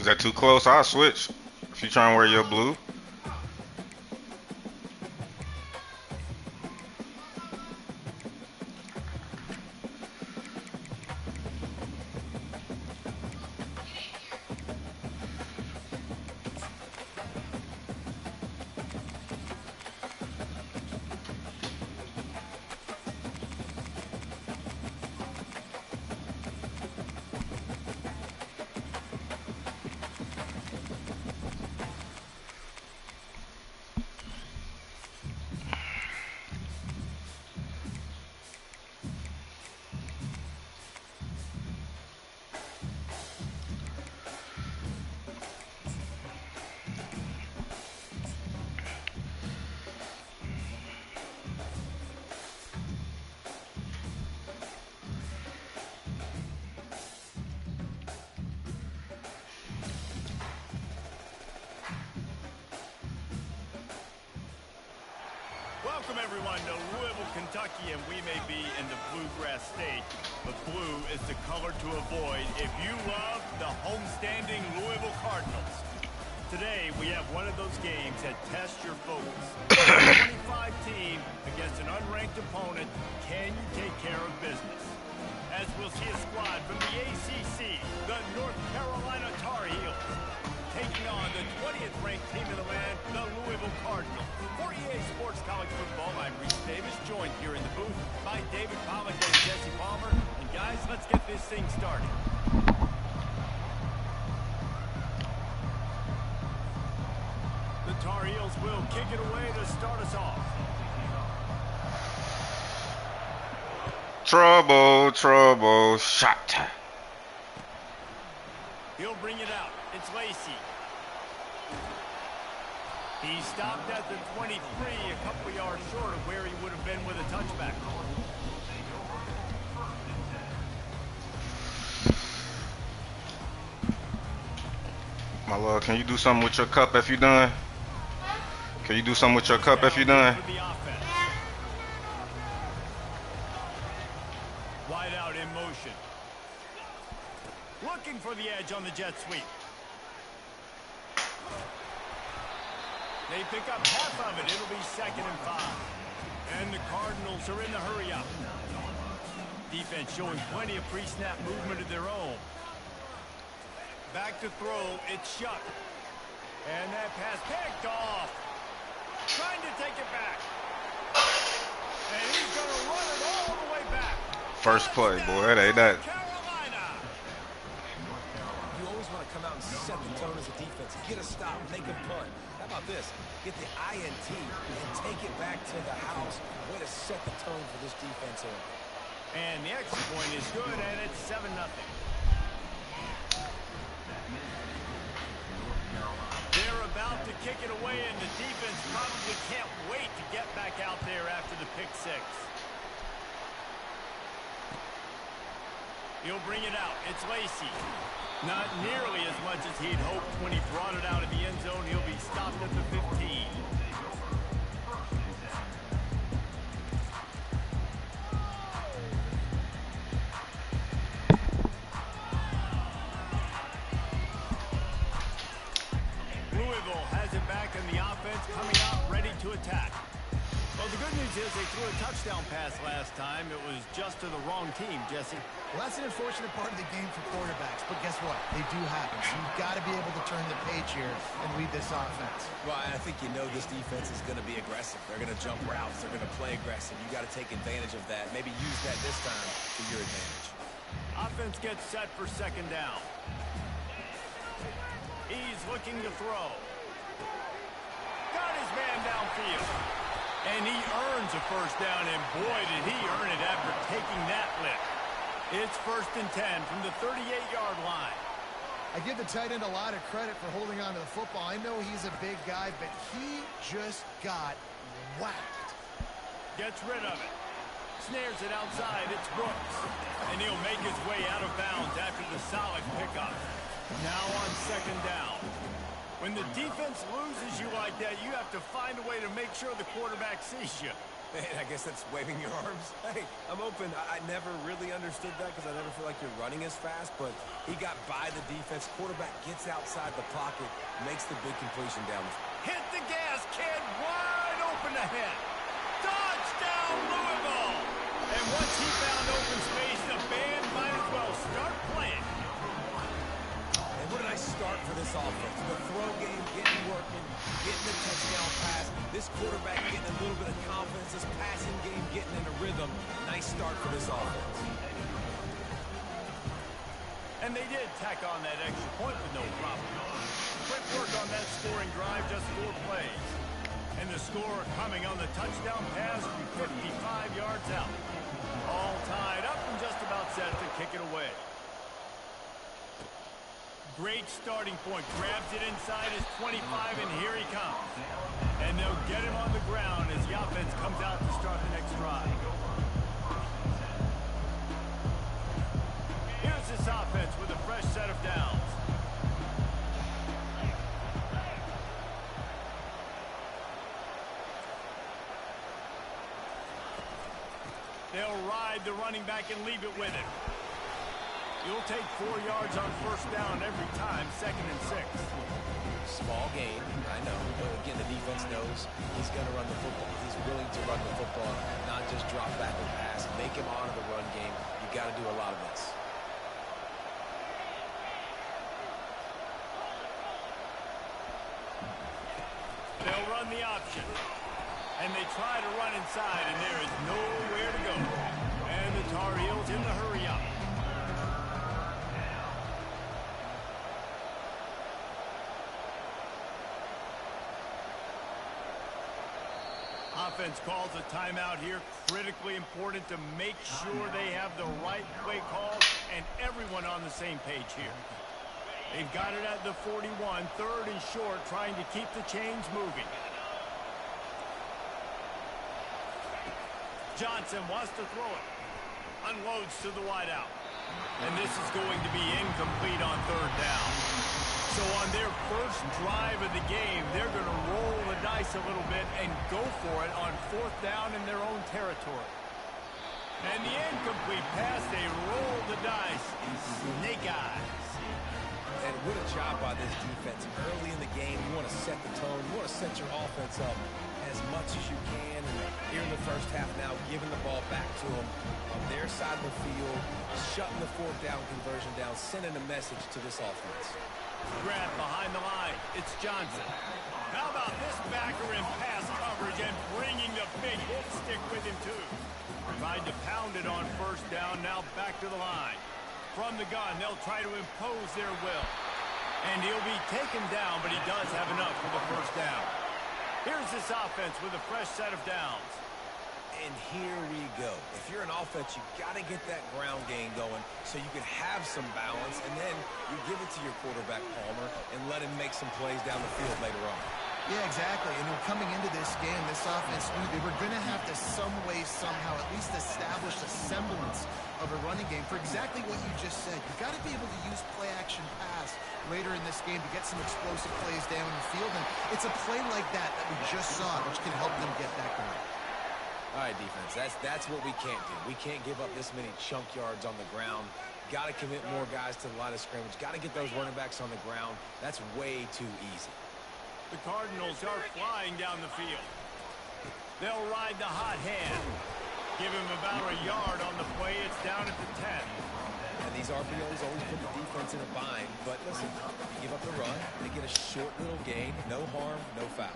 that too close? I'll switch. If you trying to wear your blue. Welcome everyone to Louisville, Kentucky, and we may be in the bluegrass state, but blue is the color to avoid if you love the homestanding Louisville Cardinals. Today, we have one of those games that tests your focus. A 25 team against an unranked opponent, can you take care of business? As we'll see a squad from the ACC, the North Carolina Tar Heels, taking on the 20th ranked team in the land, the Louisville Cardinals. For EA Sports College Football, I'm Reese Davis, joined here in the booth by David Pollack and Jesse Palmer. And guys, let's get this thing started. The Tar Heels will kick it away to start us off. Trouble, trouble, shot. He'll bring it out. It's Lacey. He stopped at the 23, a couple yards short of where he would have been with a touchback. My love, can you do something with your cup if you done? Can you do something with your cup if you done? Wide out in motion. Looking for the edge on the jet sweep. They pick up half of it. It'll be 2nd and 5. And the Cardinals are in the hurry up. Defense showing plenty of pre-snap movement of their own. Back to throw. It's Shuck. And that pass picked off. Trying to take it back. And he's going to run it all the way back. First play, boy. That ain't that. You always want to come out and set the tone as a defense. Get a stop. Make a punt. How about this? Get the INT and take it back to the house. Way to set the tone for this defense here. And the extra point is good, and it's 7-0. They're about to kick it away, and the defense probably can't wait to get back out there after the pick six. He'll bring it out. It's Lacey. Not nearly as much as he'd hoped when he brought it out of the end zone. He'll be stopped at the 15. Louisville has it back in the offense, coming out ready to attack. Well, the good news is they threw a touchdown pass last time. It was just to the wrong team, Jesse. Well, that's an unfortunate part of the game for quarterbacks, but guess what? They do happen. So you've got to be able to turn the page here and lead this offense. Well, I think you know this defense is going to be aggressive. They're going to jump routes. They're going to play aggressive. You got to take advantage of that. Maybe use that this time to your advantage. Offense gets set for 2nd down. He's looking to throw. Got his man downfield. And he earns a first down, and boy, did he earn it after taking that lift. It's 1st and 10 from the 38-yard line. I give the tight end a lot of credit for holding on to the football. I know he's a big guy, but he just got whacked. Gets rid of it. Snares it outside. It's Brooks. And he'll make his way out of bounds after the solid pickup. Now on 2nd down. When the defense loses you like that, you have to find a way to make sure the quarterback sees you. Man, I guess that's waving your arms. Hey, I'm open. I never really understood that because I never feel like you're running as fast, but he got by the defense. Quarterback gets outside the pocket, makes the big completion down the field. Hit the gas, kid. Wide open ahead. Touchdown, Louisville. And once he found open space, the band might as well start playing. And what a nice start for this offense. The throw game getting working, getting the touchdown pass. This quarterback getting a little bit of confidence. This passing game getting into rhythm. Nice start for this offense. And they did tack on that extra point with no problem. Quick work on that scoring drive, just 4 plays. And the score coming on the touchdown pass from 55 yards out. All tied up and just about set to kick it away. Great starting point. Grabs it inside his 25, and here he comes. And they'll get him on the ground as the offense comes out to start the next drive. Here's this offense with a fresh set of downs. They'll ride the running back and leave it with him. You'll take 4 yards on first down every time, 2nd and 6. Small gain, I know. But again, the defense knows he's going to run the football. He's willing to run the football, not just drop back and pass. Make him honor the run game. You got to do a lot of this. They'll run the option. And they try to run inside, and there is nowhere to go. And the Tar Heels in the hurry up. Offense calls a timeout here. Critically important to make sure they have the right play called and everyone on the same page here. They've got it at the 41, 3rd and short, trying to keep the chains moving. Johnson wants to throw it. Unloads to the wideout. And this is going to be incomplete on 3rd down. So on their first drive of the game, they're going to roll the dice a little bit and go for it on 4th down in their own territory. And the incomplete pass, they roll the dice. Snake eyes. And what a job by this defense. Early in the game, you want to set the tone. You want to set your offense up as much as you can. And here in the first half now, giving the ball back to them on their side of the field, shutting the 4th down conversion down, sending a message to this offense. Grab behind the line. It's Johnson. How about this backer in pass coverage and bringing the big hit stick with him, too. Tried to pound it on 1st down, now back to the line. From the gun, they'll try to impose their will. And he'll be taken down, but he does have enough for the 1st down. Here's this offense with a fresh set of downs. And here we go. If you're an offense, you got to get that ground game going so you can have some balance, and then you give it to your quarterback, Palmer, and let him make some plays down the field later on. Yeah, exactly. And coming into this game, this offense knew they were going to have to some way, somehow, at least establish a semblance of a running game for exactly what you just said. You got to be able to use play-action pass later in this game to get some explosive plays down the field. And it's a play like that that we just saw, which can help them get that going. All right, defense, that's what we can't do. We can't give up this many chunk yards on the ground. Got to commit more guys to the line of scrimmage. Got to get those running backs on the ground. That's way too easy. The Cardinals are flying down the field. They'll ride the hot hand. Give him about a yard on the play. It's down at the 10. And these RPOs always put the defense in a bind. But listen, you give up the run, they get a short little gain. No harm, no foul.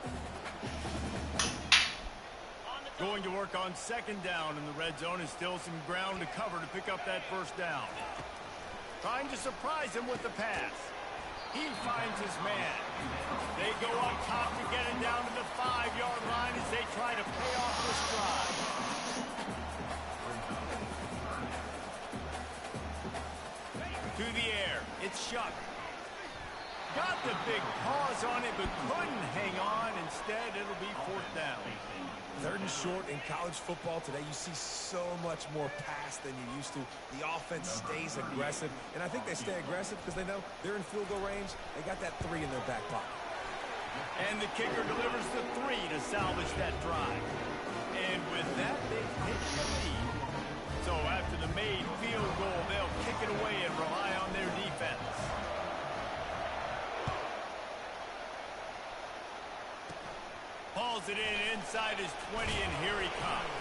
Going to work on 2nd down in the red zone, and still some ground to cover to pick up that 1st down. Trying to surprise him with the pass. He finds his man. They go up top to get it down to the 5-yard line as they try to pay off this drive. To the air. It's Shuck. Got the big paws on it, but couldn't hang on. Instead, it'll be 4th down. 3rd and short in college football today, you see so much more pass than you used to. The offense stays aggressive, and I think they stay aggressive because they know they're in field goal range. They got that 3 in their back pocket. And the kicker delivers the 3 to salvage that drive. And with with that, they take the lead. So after the made field goal, they'll kick it away and rely on their defense. Hauls it in inside his 20, and here he comes.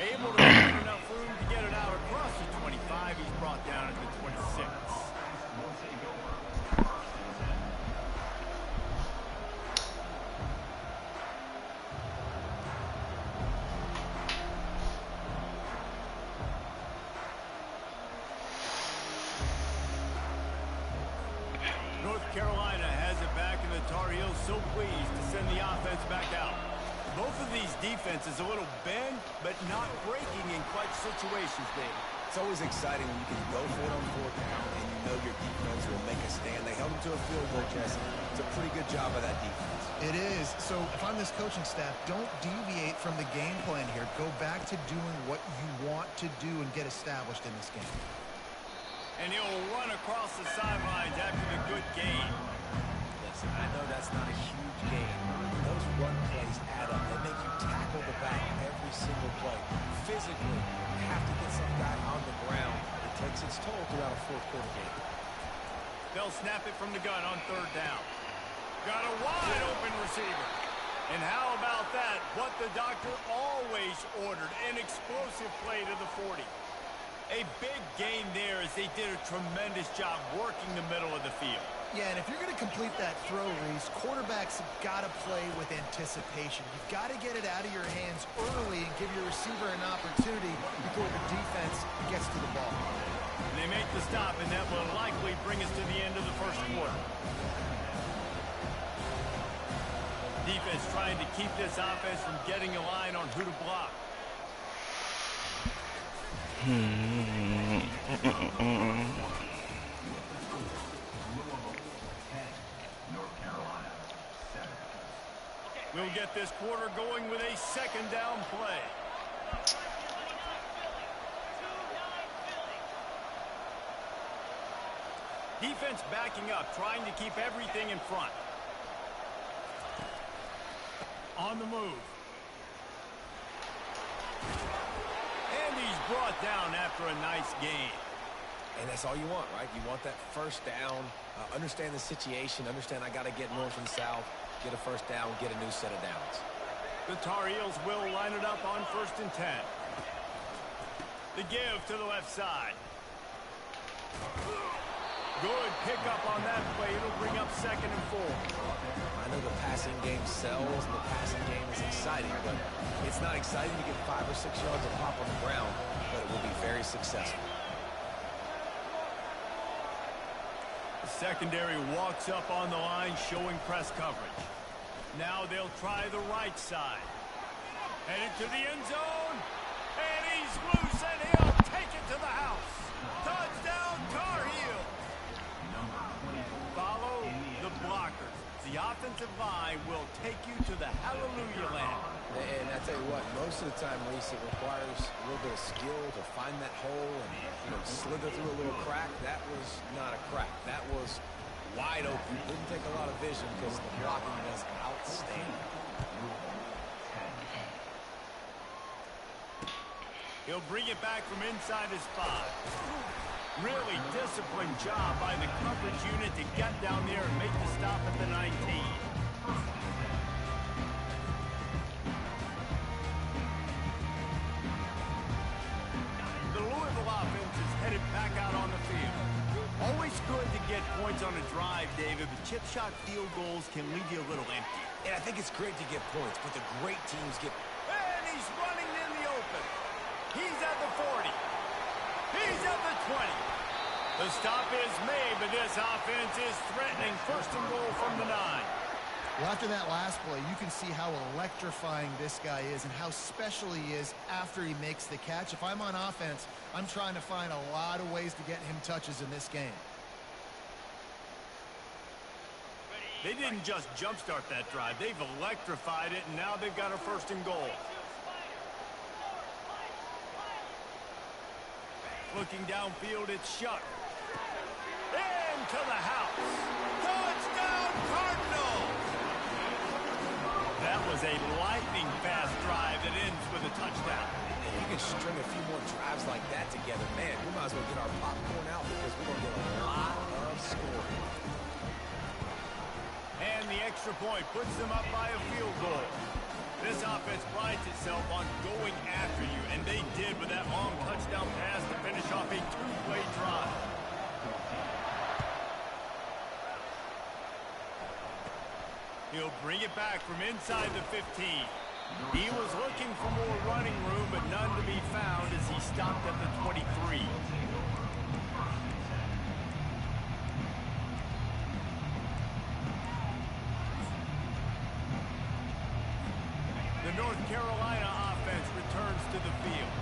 Able to find enough room to get it out across the 25. He's brought down at the 26. North Carolina has it back, and the Tar Heels so pleased to send the offense back out. Both of these defenses a little bend, but not breaking in clutch situations, Dave. It's always exciting when you can go for it on 4th down and you know your defense will make a stand. They held them to a field goal, Jesse. It's a pretty good job of that defense. It is. So if I'm this coaching staff, don't deviate from the game plan here. Go back to doing what you want to do and get established in this game. And he'll run across the sidelines after the good game. Listen, I know that's not a huge game. Those run plays add up. They make you tackle the back every single play. Physically, you have to get some guy on the ground. It takes its toll throughout a 4th quarter game. They'll snap it from the gun on 3rd down. Got a wide open receiver. And how about that? What the doctor always ordered, an explosive play to the 40. A big gain there as they did a tremendous job working the middle of the field. Yeah, and if you're going to complete that throw, Reese, quarterbacks have got to play with anticipation. You've got to get it out of your hands early and give your receiver an opportunity before the defense gets to the ball. And they make the stop, and that will likely bring us to the end of the 1st quarter. Defense trying to keep this offense from getting a line on who to block. We'll get this quarter going with a 2nd down play. Defense backing up, trying to keep everything in front. On the move. And he's brought down after a nice gain. And that's all you want, right? You want that 1st down, understand the situation, understand I got to get north and south, get a 1st down, get a new set of downs. The Tar Heels will line it up on 1st and 10. The give to the left side. Good pickup on that play. It'll bring up 2nd and 4. I know the passing game sells and the passing game is exciting, but it's not exciting to get 5 or 6 yards of pop on the ground, but it will be very successful. The secondary walks up on the line, showing press coverage. Now they'll try the right side. Headed to the end zone. And he's loose, and he'll take it to the house. Touchdown, Tar Heels. Follow the blockers. The offensive line will take you to the hallelujah land. And I tell you what, most of the time, Reese, it requires a little bit of skill to find that hole and slither through a little crack. That was not a crack. That was wide open. Didn't take a lot of vision because the blocking was outstanding. He'll bring it back from inside his 5. Really disciplined job by the coverage unit to get down there and make the stop at the 19. The Louisville offense is headed back out on the field. Always good to get points on a drive, David, but chip shot field goals can leave you a little empty. And I think it's great to get points, but the great teams get... And he's running in the open. He's at the 40. He's at the 20. The stop is made, but this offense is threatening 1st and goal from the 9. Well, after that last play, you can see how electrifying this guy is and how special he is after he makes the catch. If I'm on offense, I'm trying to find a lot of ways to get him touches in this game. They didn't just jumpstart that drive. They've electrified it, and now they've got a 1st and goal. Looking downfield, it's Shuck. Into the house. Touchdown, Cardinals! That was a lightning-fast drive that ends with the touchdown. You can string a few more drives like that together. Man, we might as well get our popcorn out because we're going to get a lot of scoring. And the extra point puts them up by a field goal. This offense prides itself on going after you, and they did with that long touchdown pass to finish off a two-play drive. He'll bring it back from inside the 15. He was looking for more running room, but none to be found as he stopped at the 23. The North Carolina offense returns to the field.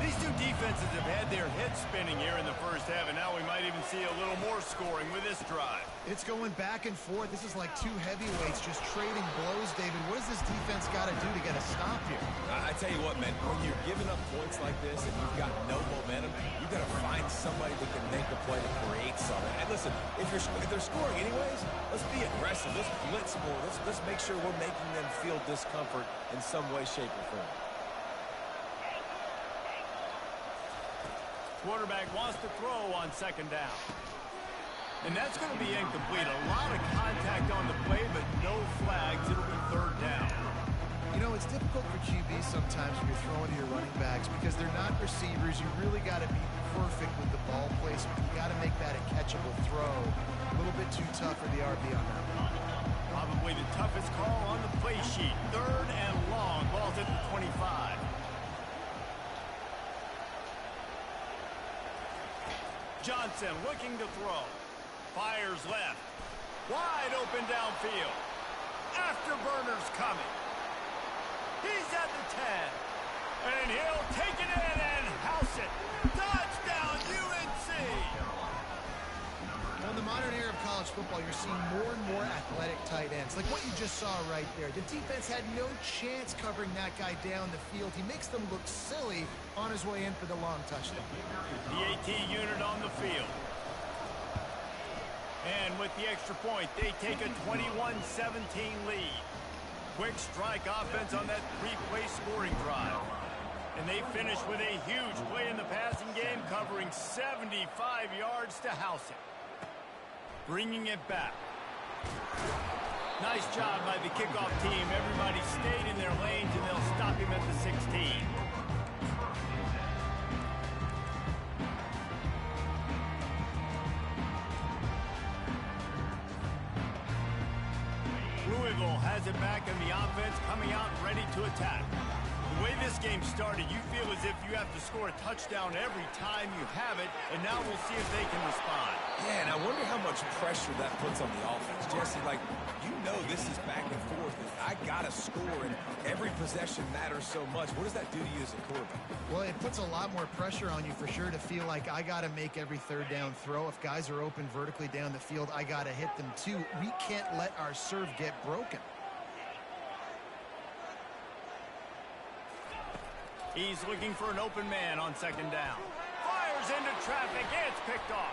These two defenses have had their heads spinning here in the first half, and now we might even see a little more scoring with this drive. It's going back and forth. This is like two heavyweights just trading blows, David. What does this defense got to do to get a stop here? I tell you what, man, when you're giving up points like this and you've got no momentum, you've got to find somebody that can make a play to create something. And listen, if they're scoring anyways, let's be aggressive. Let's blitz more. Let's make sure we're making them feel discomfort in some way, shape, or form. Quarterback wants to throw on second down. And that's going to be incomplete. A lot of contact on the play, but no flags. It'll be third down. You know, it's difficult for QBs sometimes when you're throwing to your running backs because they're not receivers. You really got to be perfect with the ball placement. You got to make that a catchable throw. A little bit too tough for the RB on that one. Probably the toughest call on the play sheet. Third and long. Ball's at the 25. Johnson looking to throw. Fires left. Wide open downfield. Afterburner's coming. He's at the 10. And he'll take it in and house it. Touchdown, UNC! In the modern era of college football, you're seeing more and more athletic tight ends. Like what you just saw right there. The defense had no chance covering that guy down the field. He makes them look silly on his way in for the long touchdown. The AT unit on the field. And with the extra point, they take a 21-17 lead. Quick strike offense on that three-play scoring drive. And they finish with a huge play in the passing game, covering 75 yards to house it. Bringing it back. Nice job by the kickoff team. Everybody stayed in their lanes, and they'll stop him at the 16. Louisville has it back, and the offense coming out ready to attack. The way this game started, you feel as if you have to score a touchdown every time you have it, and now we'll see if they can respond. Yeah, and I wonder how much pressure that puts on the offense. Jesse, like, you know this is back and forth, and I got to score, and every possession matters so much. What does that do to you as a quarterback? Well, it puts a lot more pressure on you for sure to feel like I got to make every third down throw. If guys are open vertically down the field, I got to hit them too. We can't let our serve get broken. He's looking for an open man on second down. Fires into traffic. It's picked off.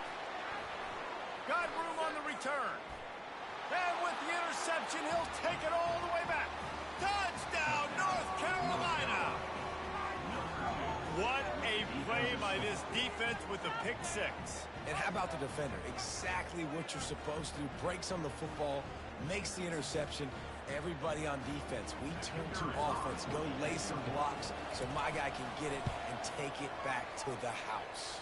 Got room on the return. And with the interception, he'll take it all the way back. Touchdown, North Carolina! What a play by this defense with the pick six. And how about the defender? Exactly what you're supposed to do. Breaks on the football, makes the interception. Everybody on defense, we turn to offense. Go lay some blocks so my guy can get it and take it back to the house.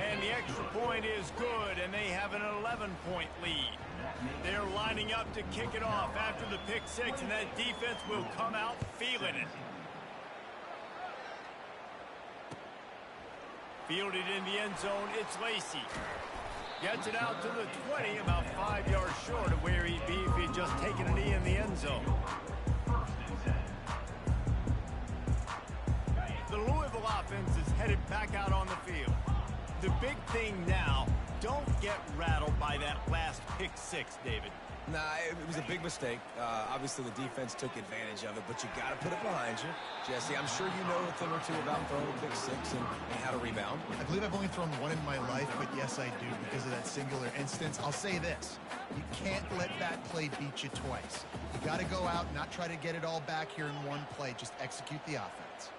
And the extra point is good, and they have an 11-point lead. They're lining up to kick it off after the pick six, and that defense will come out feeling it. Fielded in the end zone, it's Lacey. Gets it out to the 20, about 5 yards short of where he'd be if he'd just taken a knee in the end zone. The Louisville offense is headed back out on the field. The big thing now, don't get rattled by that last pick six, David. Nah, it was a big mistake. Obviously, the defense took advantage of it, but you got to put it behind you. Jesse, I'm sure you know a thing or two about throwing a pick six and how to rebound. I believe I've only thrown one in my life, but yes, I do because of that singular instance. I'll say this. You can't let that play beat you twice. You got to go out, not try to get it all back here in one play. Just execute the offense.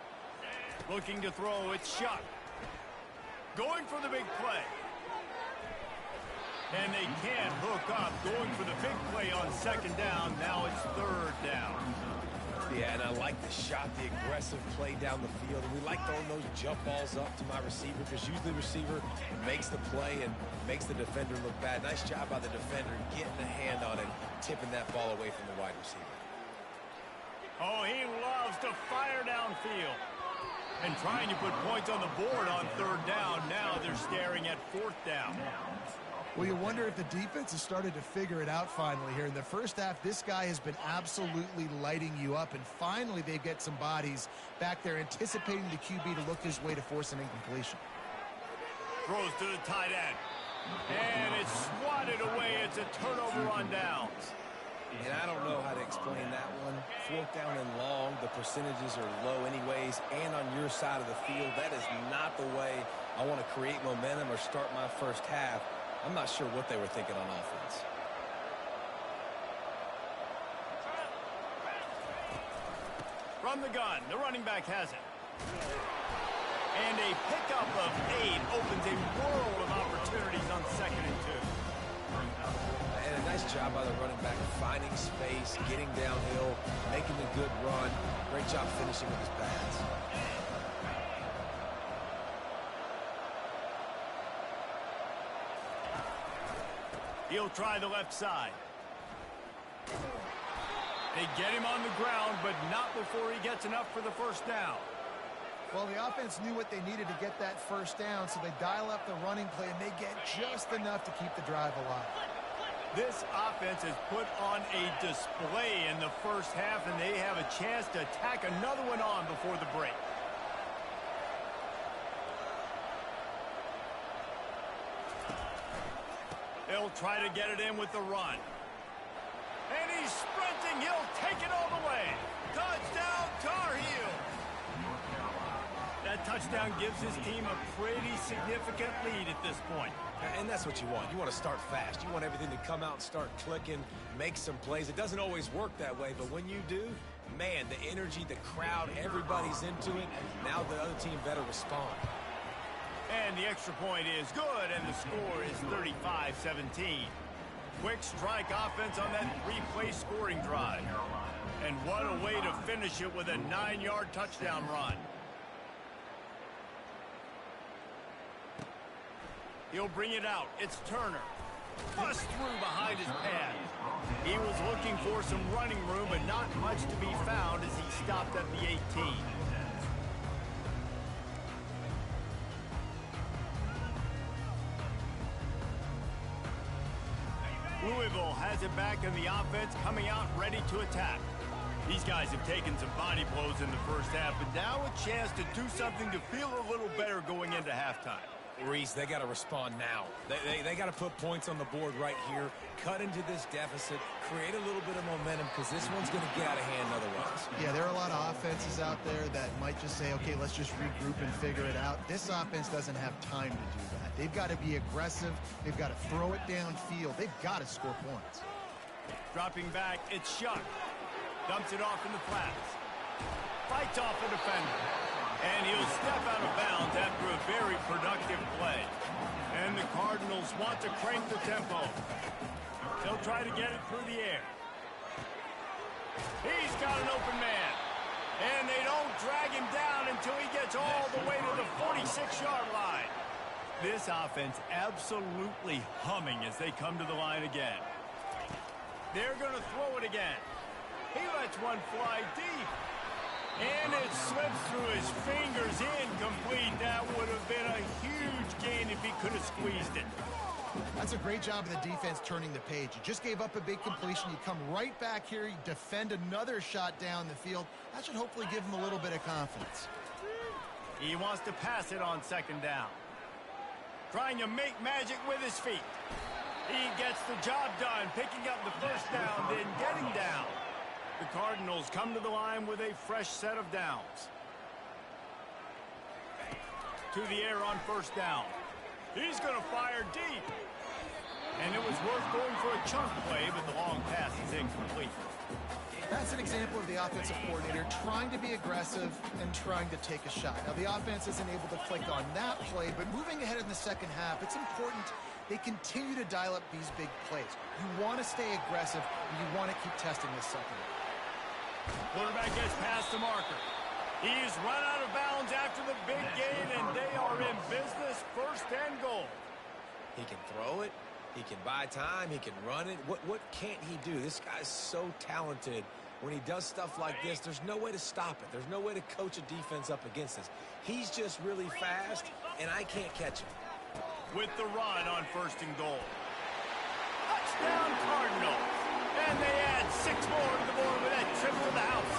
Looking to throw, it's Shuck. Going for the big play. And they can't hook up. Going for the big play on second down. Now it's third down. Yeah, and I like the shot, the aggressive play down the field. And we like throwing those jump balls up to my receiver because usually the receiver makes the play and makes the defender look bad. Nice job by the defender getting a hand on it, tipping that ball away from the wide receiver. Oh, he loves to fire downfield. And trying to put points on the board on third down. Now they're staring at fourth down. Well, you wonder if the defense has started to figure it out finally here. In the first half, this guy has been absolutely lighting you up, and finally they get some bodies back there anticipating the QB to look his way to force an incompletion. Throws to the tight end. And it's swatted away. It's a turnover on downs. And I don't know how to explain that one. Fourth down and long, the percentages are low anyways, and on your side of the field, that is not the way I want to create momentum or start my first half. I'm not sure what they were thinking on offense. From the gun, the running back has it. And a pickup of 8 opens a world of opportunities on 2nd and 2. And a nice job by the running back finding space, getting downhill, making a good run. Great job finishing with his pads. He'll try the left side. They get him on the ground, but not before he gets enough for the first down. Well, the offense knew what they needed to get that first down, so they dial up the running play, and they get just enough to keep the drive alive. This offense has put on a display in the first half, and they have a chance to tack another one on before the break. They'll try to get it in with the run. And he's sprinting. He'll take it all the way. Touchdown, Tar Heels. That touchdown gives his team a pretty significant lead at this point. And that's what you want. You want to start fast. You want everything to come out and start clicking, make some plays. It doesn't always work that way, but when you do, man, the energy, the crowd, everybody's into it. Now the other team better respond. And the extra point is good, and the score is 35-17. Quick strike offense on that 3-play scoring drive. And what a way to finish it with a 9-yard touchdown run. He'll bring it out. It's Turner. Bust through behind his pad. He was looking for some running room, but not much to be found as he stopped at the 18. Louisville has it back in the offense, coming out ready to attack. These guys have taken some body blows in the first half, but now a chance to do something to feel a little better going into halftime. Reese, they got to respond now. They got to put points on the board right here, cut into this deficit, create a little bit of momentum because this one's going to get out of hand otherwise. Yeah, there are a lot of offenses out there that might just say, okay, let's just regroup and figure it out. This offense doesn't have time to do that. They've got to be aggressive. They've got to throw it downfield. They've got to score points. Dropping back, it's Shuck. Dumps it off in the flats. Fights off a defender. And he'll step out of bounds after a very productive play. And the Cardinals want to crank the tempo. They'll try to get it through the air. He's got an open man. And they don't drag him down until he gets all the way to the 46-yard line. This offense absolutely humming as they come to the line again. They're going to throw it again. He lets one fly deep. And it slips through his fingers, incomplete. That would have been a huge gain if he could have squeezed it. That's a great job of the defense turning the page. You just gave up a big completion. You come right back here, you defend another shot down the field. That should hopefully give him a little bit of confidence. He wants to pass it on second down. Trying to make magic with his feet. He gets the job done, picking up the first down, then getting down. The Cardinals come to the line with a fresh set of downs. To the air on first down. He's going to fire deep. And it was worth going for a chunk play, but the long pass is incomplete. That's an example of the offensive coordinator trying to be aggressive and trying to take a shot. Now, the offense isn't able to click on that play, but moving ahead in the second half, it's important they continue to dial up these big plays. You want to stay aggressive, and you want to keep testing this second. Quarterback gets past the marker. He's run out of bounds after the big gain, and they are in business, 1st and goal. He can throw it. He can buy time. He can run it. What can't he do? This guy's so talented. When he does stuff like this, there's no way to stop it. There's no way to coach a defense up against this. He's just really fast, and I can't catch him. With the run on 1st and goal. Touchdown Cardinals. And they add 6 more to the board with that trip to the house.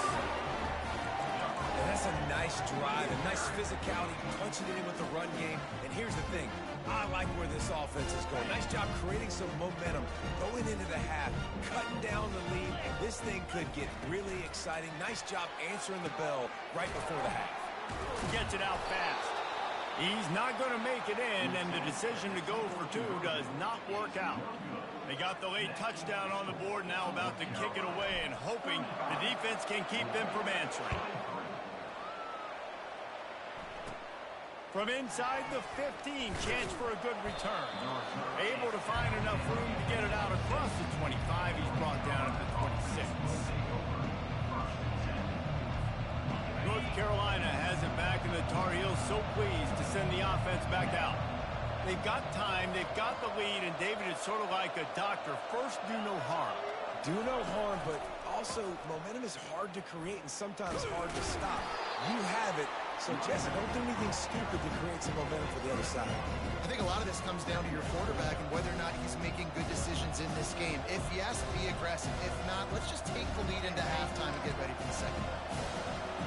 And that's a nice drive, a nice physicality, punching it in with the run game. And here's the thing. I like where this offense is going. Nice job creating some momentum, going into the half, cutting down the lead. This thing could get really exciting. Nice job answering the bell right before the half. Gets it out fast. He's not going to make it in, and the decision to go for 2 does not work out. They got the late touchdown on the board, now about to kick it away and hoping the defense can keep them from answering. From inside the 15, chance for a good return. Able to find enough room to get it out across the 25. He's brought down at the 26. North Carolina has it back, and the Tar Heels so pleased to send the offense back out. They've got time, they've got the lead, and David is sort of like a doctor. First, do no harm. Do no harm, but also momentum is hard to create and sometimes hard to stop. You have it, so Jesse, don't do anything stupid to create some momentum for the other side. I think a lot of this comes down to your quarterback and whether or not he's making good decisions in this game. If yes, be aggressive. If not, let's just take the lead into halftime and get ready for the second half.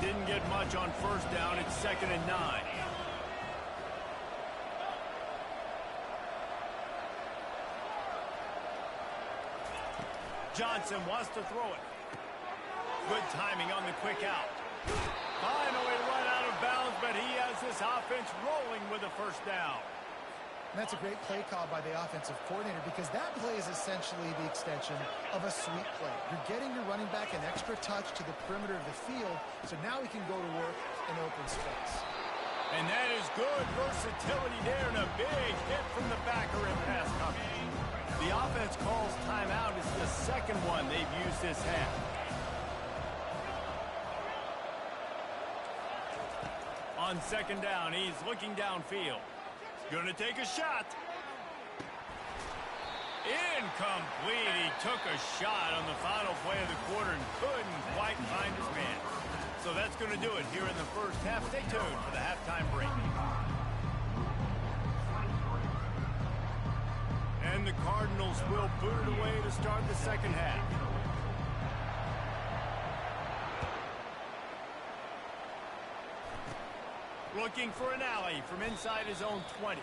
Didn't get much on 1st down. It's 2nd and 9. Johnson wants to throw it. Good timing on the quick out. Finally run out of bounds, but he has this offense rolling with a 1st down. And that's a great play call by the offensive coordinator because that play is essentially the extension of a sweep play. You're getting your running back an extra touch to the perimeter of the field, so now he can go to work in open space. And that is good versatility there, and a big hit from the backer in pass coverage. The offense calls timeout. It's the 2nd one they've used this half. On 2nd down, he's looking downfield. Going to take a shot. Incomplete. He took a shot on the final play of the quarter and couldn't quite find his man. So that's going to do it here in the 1st half. Stay tuned for the halftime break. And the Cardinals will boot it away to start the 2nd half. Looking for an alley from inside his own 20.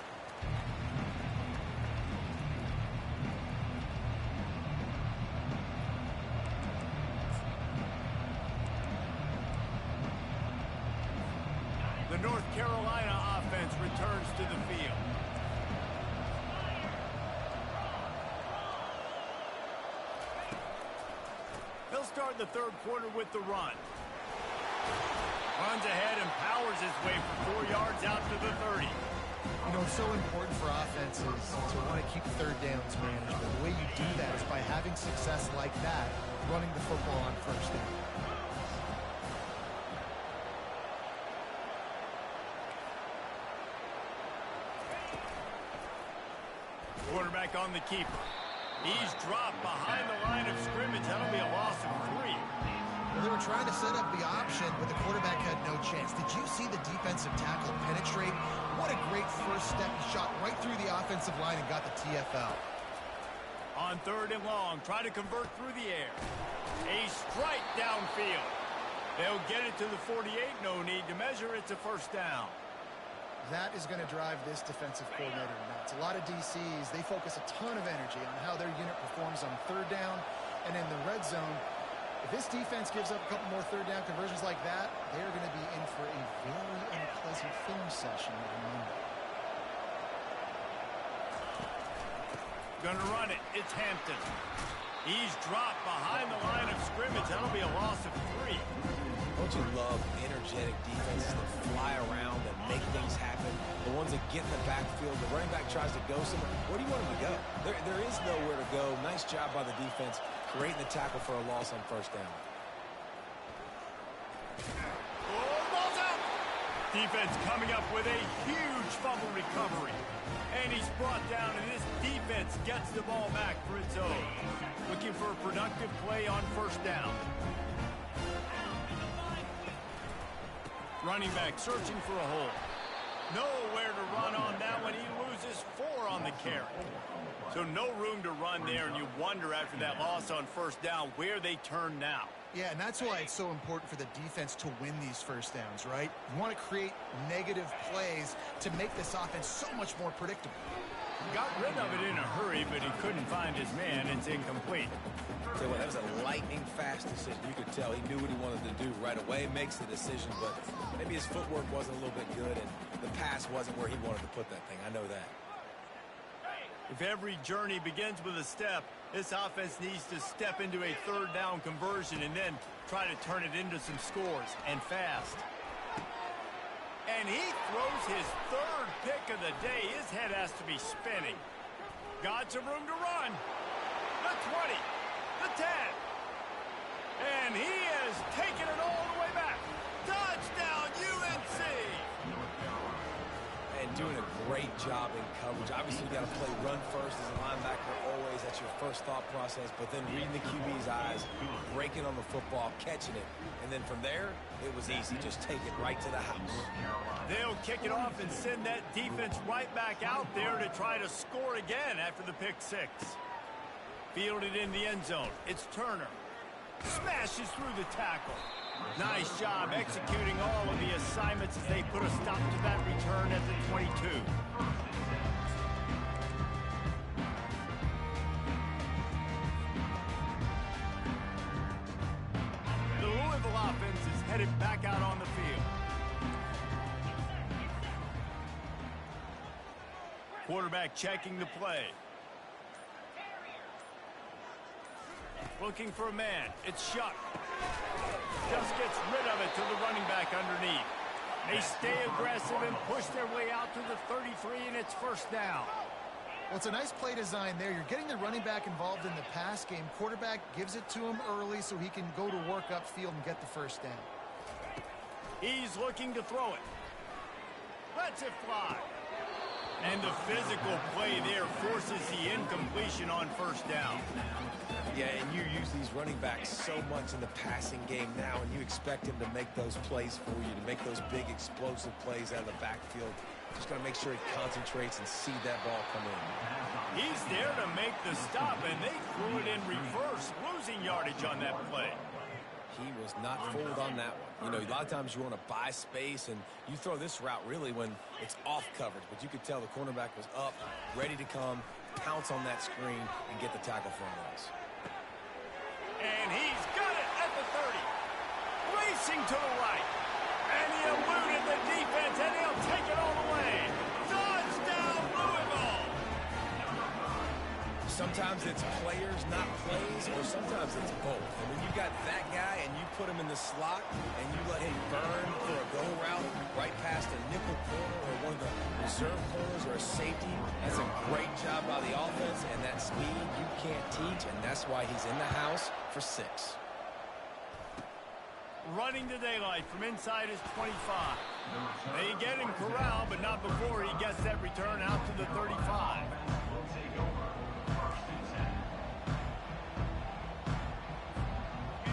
The North Carolina offense returns to the field. They'll start the 3rd quarter with the run. Runs ahead and powers his way for 4 yards out to the 30. You know, it's so important for offenses to want to keep 3rd downs managed. But the way you do that is by having success like that, running the football on 1st down. Quarterback on the keeper. He's dropped behind the line of scrimmage. That'll be a loss of 3. Well, they were trying to set up the option, but the quarterback had no chance. Did you see the defensive tackle penetrate? What a great first step. He shot right through the offensive line and got the TFL. On 3rd and long, try to convert through the air. A strike downfield. They'll get it to the 48. No need to measure. It's a 1st down. That is going to drive this defensive coordinator nuts. A lot of DCs, they focus a ton of energy on how their unit performs on 3rd down and in the red zone. If this defense gives up a couple more 3rd down conversions like that, they're going to be in for a very unpleasant film session on Monday. Gonna run it. It's Hampton. He's dropped behind the line of scrimmage. That'll be a loss of 3. Don't you love energetic defenses that fly around and make things happen? The ones that get in the backfield, the running back tries to go somewhere. Where do you want him to go? There is nowhere to go. Nice job by the defense creating the tackle for a loss on first down. Oh, ball's out! Defense coming up with a huge fumble recovery. And he's brought down, and this defense gets the ball back for its own. Looking for a productive play on first down. Running back searching for a hole. Nowhere to run on that one. He loses 4 on the carry. So no room to run there, and you wonder after that loss on first down where they turn now. Yeah, and that's why it's so important for the defense to win these first downs, right? You want to create negative plays to make this offense so much more predictable. Got rid of it in a hurry, but he couldn't find his man. It's incomplete. Tell you what, that was a lightning-fast decision. You could tell he knew what he wanted to do right away, makes the decision, but maybe his footwork wasn't a little bit good, and the pass wasn't where he wanted to put that thing. I know that. If every journey begins with a step, this offense needs to step into a third down conversion and then try to turn it into some scores, and fast. And he throws his 3rd pick of the day. His head has to be spinning. Got some room to run. The 20, the 10. And he has taken it all the way back. Touchdown, UNC! And doing a great job in coverage. Obviously, you got to play run first as a linebacker always. That's your first thought process. But then reading the QB's eyes, breaking on the football, catching it. And then from there, it was easy. Just take it right to the house. They'll kick it off and send that defense right back out there to try to score again after the pick 6. Fielded in the end zone. It's Turner. Smashes through the tackle. Nice job executing all of the assignments as they put a stop to that return at the 22. The Louisville offense is headed back out on the field. Quarterback checking the play. Looking for a man. It's Shuck. Just gets rid of it to the running back underneath. They stay aggressive and push their way out to the 33, and it's first down. Well, it's a nice play design there. You're getting the running back involved in the pass game. Quarterback gives it to him early so he can go to work upfield and get the first down. He's looking to throw it. Lets it fly. And the physical play there forces the incompletion on first down. Yeah, and you use these running backs so much in the passing game now, and you expect him to make those plays for you, to make those big explosive plays out of the backfield. Just got to make sure he concentrates and see that ball come in. He's there to make the stop, and they threw it in reverse, losing yardage on that play. He was not fooled on that one. You know, a lot of times you want to buy space, and you throw this route really when it's off coverage. But you could tell the cornerback was up, ready to come, pounce on that screen, and get the tackle for a loss. And he's got it at the 30. Racing to the right. And he eluded the defense, and he'll take it all the way. Touchdown, Louisville! Sometimes it's players, not plays, or sometimes it's both. And when you got that guy and you put him in the slot and you let him burn for a go route right past a nickel corner or one of the reserve corners or a safety, that's a great job by the offense, and that speed you can't teach, and that's why he's in the house for 6. Running to daylight from inside his 25. They get him corralled, but not before he gets that return out to the 35.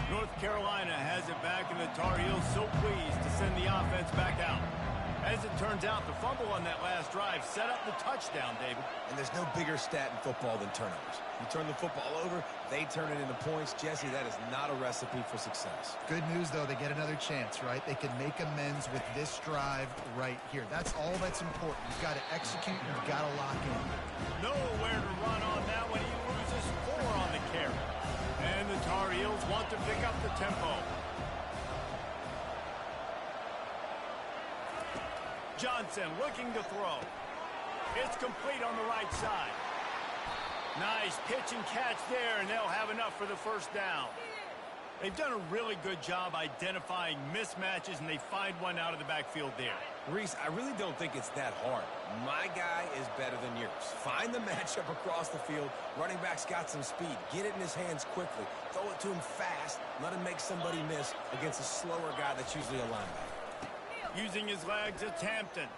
North Carolina has it back, and the Tar Heels so pleased to send the offense back out. As it turns out, the fumble on that last drive set up the touchdown, David. And there's no bigger stat in football than turnovers. You turn the football over, they turn it into points. Jesse, that is not a recipe for success. Good news, though. They get another chance, right? They can make amends with this drive right here. That's all that's important. You've got to execute. You've got to lock in. Nowhere to run on that when he loses 4 on the carry. And the Tar Heels want to pick up the tempo. Johnson looking to throw. It's complete on the right side. Nice pitch and catch there, and they'll have enough for the first down. They've done a really good job identifying mismatches, and they find one out of the backfield there. Reese, I really don't think it's that hard. My guy is better than yours. Find the matchup across the field. Running back's got some speed. Get it in his hands quickly. Throw it to him fast. Let him make somebody miss against a slower guy that's usually a linebacker. Using his legs, it's Hampton.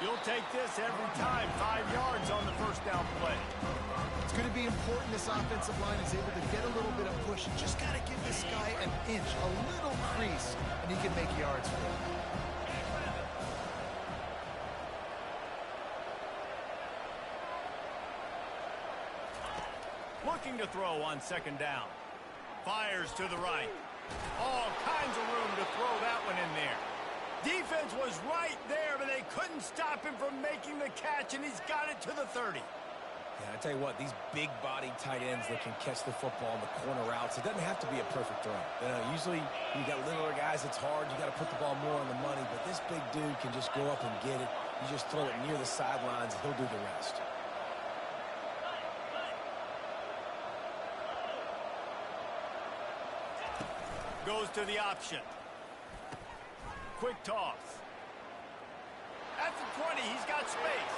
You'll take this every time. 5 yards on the first down play. It's going to be important this offensive line is able to get a little bit of push. You just got to give this guy an inch, a little crease, and he can make yards for you. Looking to throw on second down. Fires to the right. All kinds of room to throw that one in there. Defense was right there, but they couldn't stop him from making the catch, and he's got it to the 30. Yeah, I tell you what, these big-body tight ends that can catch the football in the corner routes, it doesn't have to be a perfect throw. You know, usually you got littler guys, it's hard. You got to put the ball more on the money, but this big dude can just go up and get it. You just throw it near the sidelines, and he'll do the rest. Goes to the option. Quick toss. At the 20, he's got space.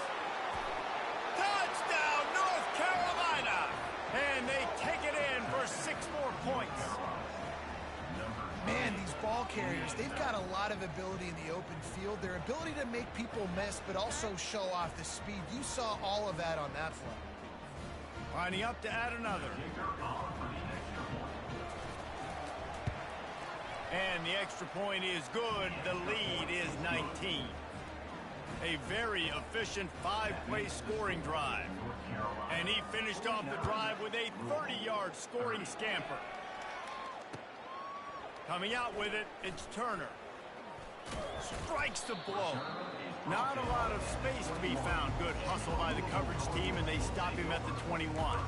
Touchdown, North Carolina! And they take it in for 6 more points. Man, these ball carriers, they've got a lot of ability in the open field. Their ability to make people miss, but also show off the speed. You saw all of that on that play. Lining up to add another. And the extra point is good. The lead is 19. A very efficient 5-play scoring drive. And he finished off the drive with a 30-yard scoring scamper. Coming out with it, it's Turner. Strikes the blow. Not a lot of space to be found. Good hustle by the coverage team, and they stop him at the 21.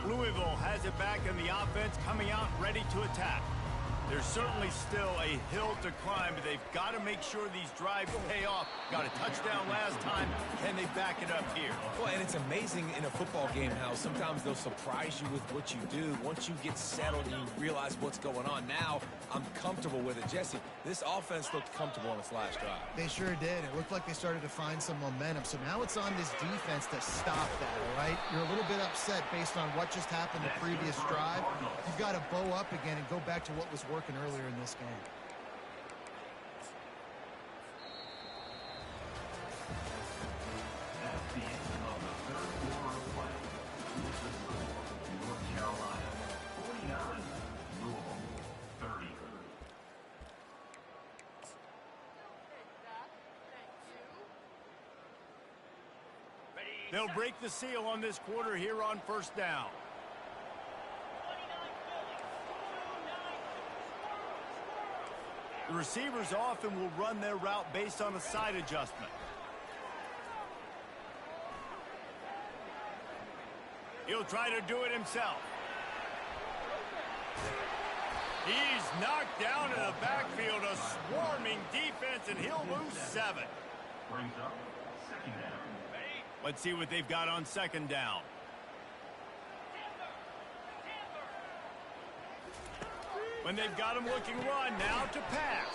Louisville has it back in the offense, coming out ready to attack. There's certainly still a hill to climb, but they've got to make sure these drives pay off. Got a touchdown last time. Can they back it up here? Well, and it's amazing in a football game how sometimes they'll surprise you with what you do. Once you get settled and you realize what's going on, now I'm comfortable with it. Jesse, this offense looked comfortable on its last drive. They sure did. It looked like they started to find some momentum. So now it's on this defense to stop that, all right? You're a little bit upset based on what just happened the previous drive. You've got to bow up again and go back to what was working earlier in this game. That's the end of the third quarter of play. North Carolina 49, Louisville 30. They'll break the seal on this quarter here on first down. The receivers often will run their route based on a side adjustment. He'll try to do it himself. He's knocked down in the backfield, a swarming defense, and he'll lose 7. Brings up second down. Let's see what they've got on second down. When they've got him looking run, now to pass.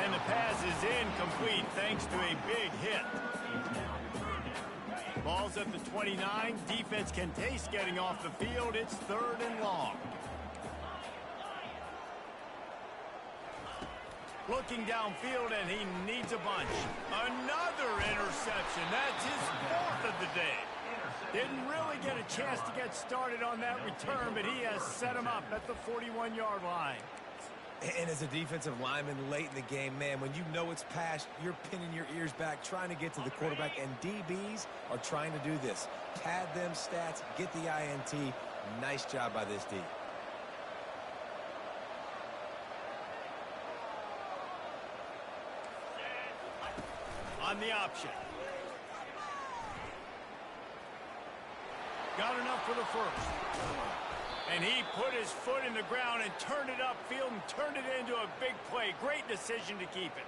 And the pass is incomplete thanks to a big hit. Ball's at the 29. Defense can taste getting off the field. It's 3rd and long. Looking downfield, and he needs a bunch. Another interception. That's his 4th of the day. Didn't really get a chance to get started on that return, but he has set him up at the 41-yard line. And as a defensive lineman late in the game, man, when you know it's passed, you're pinning your ears back, trying to get to the quarterback, and DBs are trying to do this. Pad them stats, get the INT. Nice job by this D. On the option. Got enough for the first. And he put his foot in the ground and turned it upfield and turned it into a big play. Great decision to keep it.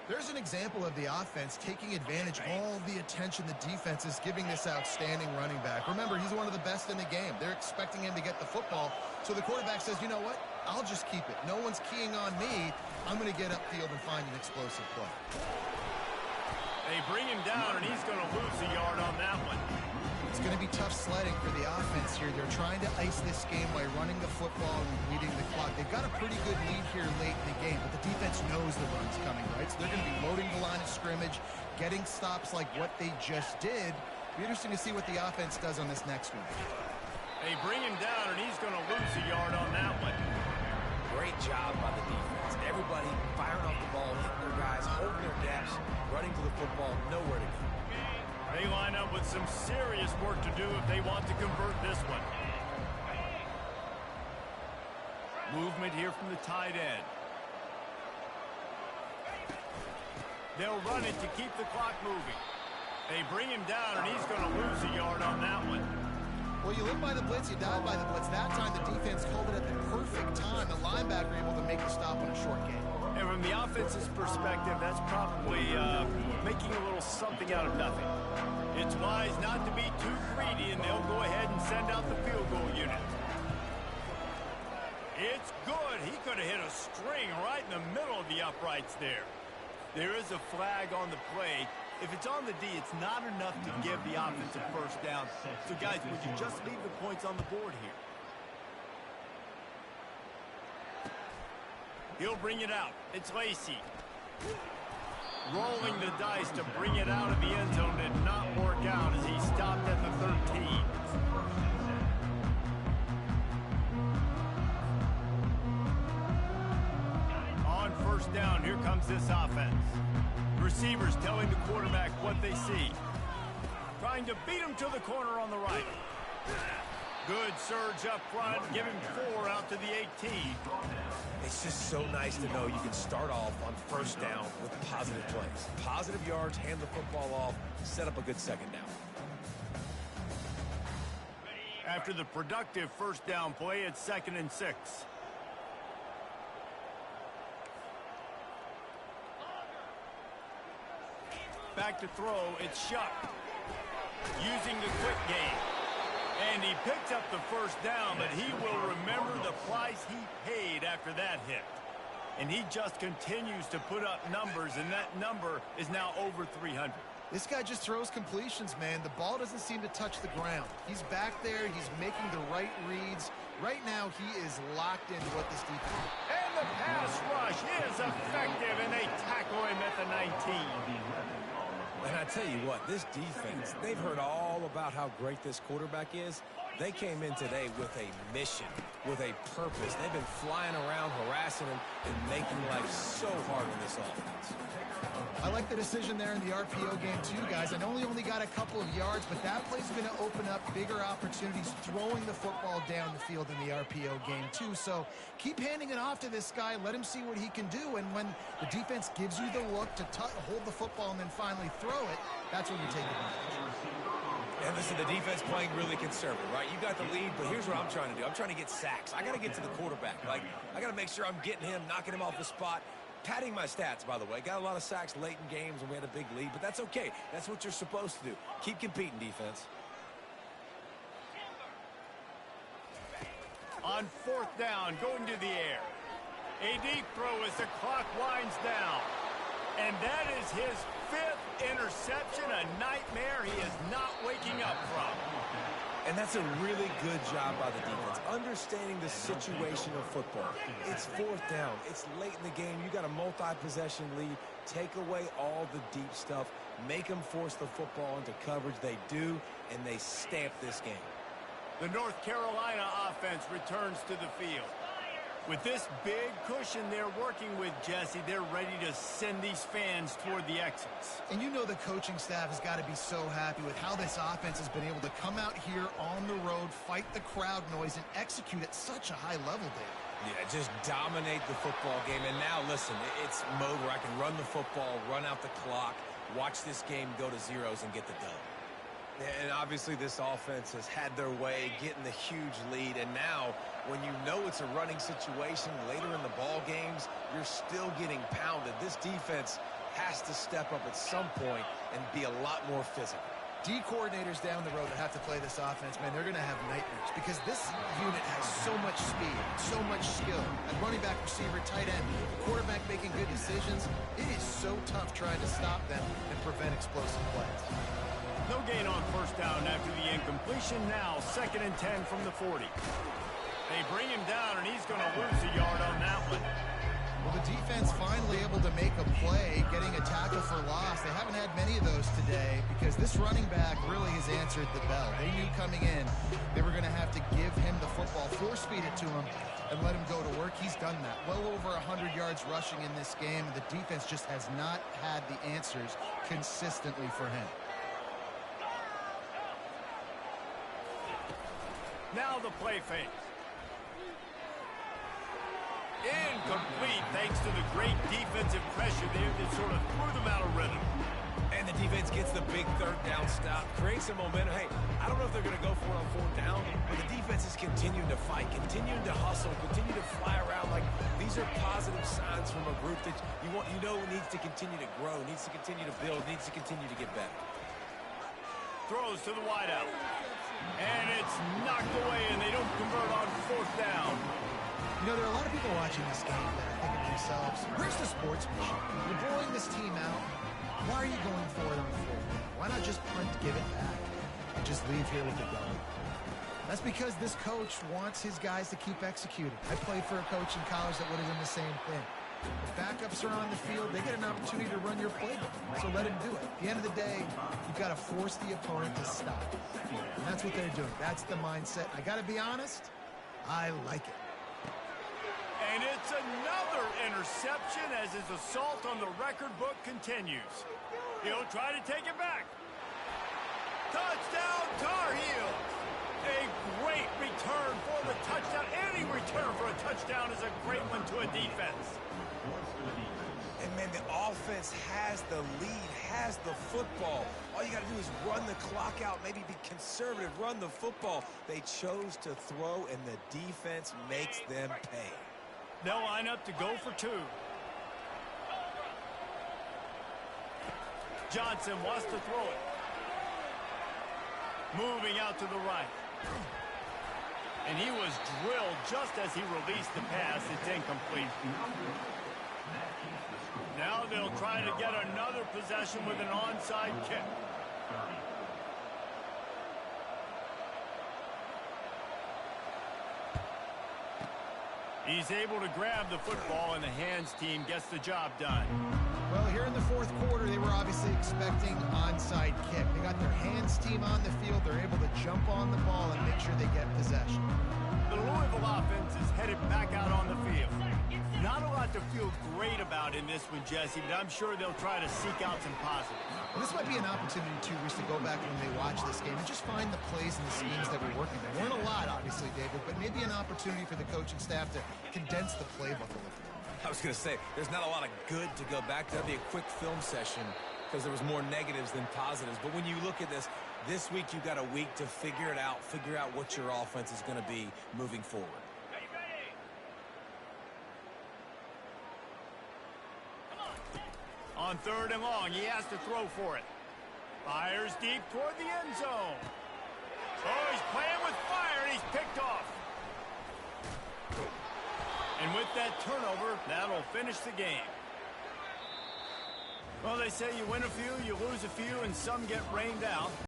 There's an example of the offense taking advantage of all the attention the defense is giving this outstanding running back. Remember, he's one of the best in the game. They're expecting him to get the football. So the quarterback says, you know what? I'll just keep it. No one's keying on me. I'm going to get upfield and find an explosive play. They bring him down, and he's going to lose a yard on that one. It's going to be tough sledding for the offense here. They're trying to ice this game by running the football and leading the clock. They've got a pretty good lead here late in the game, but the defense knows the run's coming, right? So they're going to be loading the line of scrimmage, getting stops like what they just did. Be interesting to see what the offense does on this next one. They bring him down, and he's going to lose a yard on that one. Great job by the defense. Everybody firing off the ball, hitting their guys, holding their gaps, running to the football, nowhere to go. They line up with some serious work to do if they want to convert this one. Movement here from the tight end. They'll run it to keep the clock moving. They bring him down, and he's going to lose a yard on that one. Well, you live by the blitz, you die by the blitz. That time the defense called it at the perfect time. The linebacker able to make the stop on a short game. And from the offense's perspective, that's probably making a little something out of nothing. It's wise not to be too greedy, and they'll go ahead and send out the field goal unit. It's good. He could have hit a string right in the middle of the uprights there. There is a flag on the play. If it's on the D, it's not enough to give the offense a first down. So, guys, would you just leave the points on the board here? He'll bring it out. It's Lacey. Rolling the dice to bring it out of the end zone did not work out as he stopped at the 13. On first down, here comes this offense. Receivers telling the quarterback what they see. Trying to beat him to the corner on the right. Good surge up front. Give him 4 out to the 18. It's just so nice to know you can start off on first down with positive plays. Positive yards, hand the football off, set up a good second down. After the productive first down play, it's 2nd and 6. Back to throw, it's Shuck. Using the quick game. And he picks up the first down, but he will remember the price he paid after that hit. And he just continues to put up numbers, and that number is now over 300. This guy just throws completions, man. The ball doesn't seem to touch the ground. He's back there. He's making the right reads. Right now, he is locked into what this defense is. And the pass rush is effective, and they tackle him at the 19. And I tell you what, this defense, they've heard all about how great this quarterback is. They came in today with a mission, with a purpose. They've been flying around, harassing him, and making life so hard on this offense. I like the decision there in the RPO game too, guys. I know he only got a couple of yards, but that play's going to open up bigger opportunities throwing the football down the field in the RPO game too. So keep handing it off to this guy. Let him see what he can do. And when the defense gives you the look to hold the football and then finally throw it, that's when you take advantage. And listen, the defense playing really conservative, right? You got the lead, but here's what I'm trying to do. I'm trying to get sacks. I got to get to the quarterback. Like, I got to make sure I'm getting him, knocking him off the spot. Padding my stats, by the way. Got a lot of sacks late in games when we had a big lead, but that's okay. That's what you're supposed to do. Keep competing, defense. On 4th down, going to the air. A deep throw as the clock winds down. And that is his 5th interception, a nightmare he is not waking up from. And that's a really good job by the defense, understanding the situation of football. It's 4th down. It's late in the game. You got a multi-possession lead. Take away all the deep stuff. Make them force the football into coverage. They do, and they stamp this game. The North Carolina offense returns to the field. With this big cushion they're working with, Jesse, they're ready to send these fans toward the exits. And you know the coaching staff has got to be so happy with how this offense has been able to come out here on the road, fight the crowd noise, and execute at such a high level, Dave. Yeah, just dominate the football game. And now, listen, it's mode where I can run the football, run out the clock, watch this game go to zeros, and get the dub. And obviously this offense has had their way, getting the huge lead. And now, when you know it's a running situation later in the ball games, you're still getting pounded. This defense has to step up at some point and be a lot more physical. D coordinators down the road that have to play this offense, man, they're going to have nightmares because this unit has so much speed, so much skill. At running back, receiver, tight end, the quarterback making good decisions. It is so tough trying to stop them and prevent explosive plays. No gain on first down after the incompletion. Now 2nd and 10 from the 40. They bring him down, and he's going to lose a yard on that one. Well, the defense finally able to make a play, getting a tackle for loss. They haven't had many of those today because this running back really has answered the bell. They knew coming in they were going to have to give him the football, force-feed it to him, and let him go to work. He's done that. Well over 100 yards rushing in this game. The defense just has not had the answers consistently for him. Now the play fake. Incomplete thanks to the great defensive pressure there that sort of threw them out of rhythm. And the defense gets the big 3rd down stop, creates some momentum. Hey, I don't know if they're going to go for it on 4th down, but the defense is continuing to fight, continuing to hustle, continue to fly around. Like, these are positive signs from a group that you know needs to continue to grow, needs to continue to build, needs to continue to get better. Throws to the wideout. And it's knocked away, and they don't convert on 4th down. You know, there are a lot of people watching this game that are thinking to themselves, where's the sportsmanship? You're blowing this team out. Why are you going for it on 4th down? Why not just punt, give it back, and just leave here with the gun? That's because this coach wants his guys to keep executing. I played for a coach in college that would have done the same thing. If backups are on the field, they get an opportunity to run your playbook, so let him do it. At the end of the day, you've got to force the opponent to stop. And that's what they're doing. That's the mindset. I got to be honest, I like it. And it's another interception as his assault on the record book continues. He'll try to take it back. Touchdown, Tar Heels! A great return for the touchdown. Any return for a touchdown is a great one to a defense. And, man, the offense has the lead, has the football. All you got to do is run the clock out, maybe be conservative, run the football. They chose to throw, and the defense makes them pay. They'll line up to go for 2. Johnson wants to throw it. Moving out to the right. And he was drilled just as he released the pass. It's incomplete. Now they'll try to get another possession with an onside kick. He's able to grab the football, and the hands team gets the job done. Well, here in the 4th quarter, they were obviously expecting onside kick. They got their hands team on the field. They're able to jump on the ball and make sure they get possession. The Louisville offense is headed back out on the field. Not a lot to feel great about in this one, Jesse, but I'm sure they'll try to seek out some positives. And this might be an opportunity, too, Reese, to go back when they watch this game and just find the plays and the schemes that were working. There weren't a lot, obviously, David, but maybe an opportunity for the coaching staff to condense the playbook a little. I was going to say, there's not a lot of good to go back to. That'd be a quick film session because there was more negatives than positives. But when you look at this week you've got a week to figure it out, figure out what your offense is going to be moving forward. On 3rd and long, he has to throw for it. Fires deep toward the end zone. Oh, he's playing with fire, and he's picked off. And with that turnover, that'll finish the game. Well, they say you win a few, you lose a few, and some get rained out.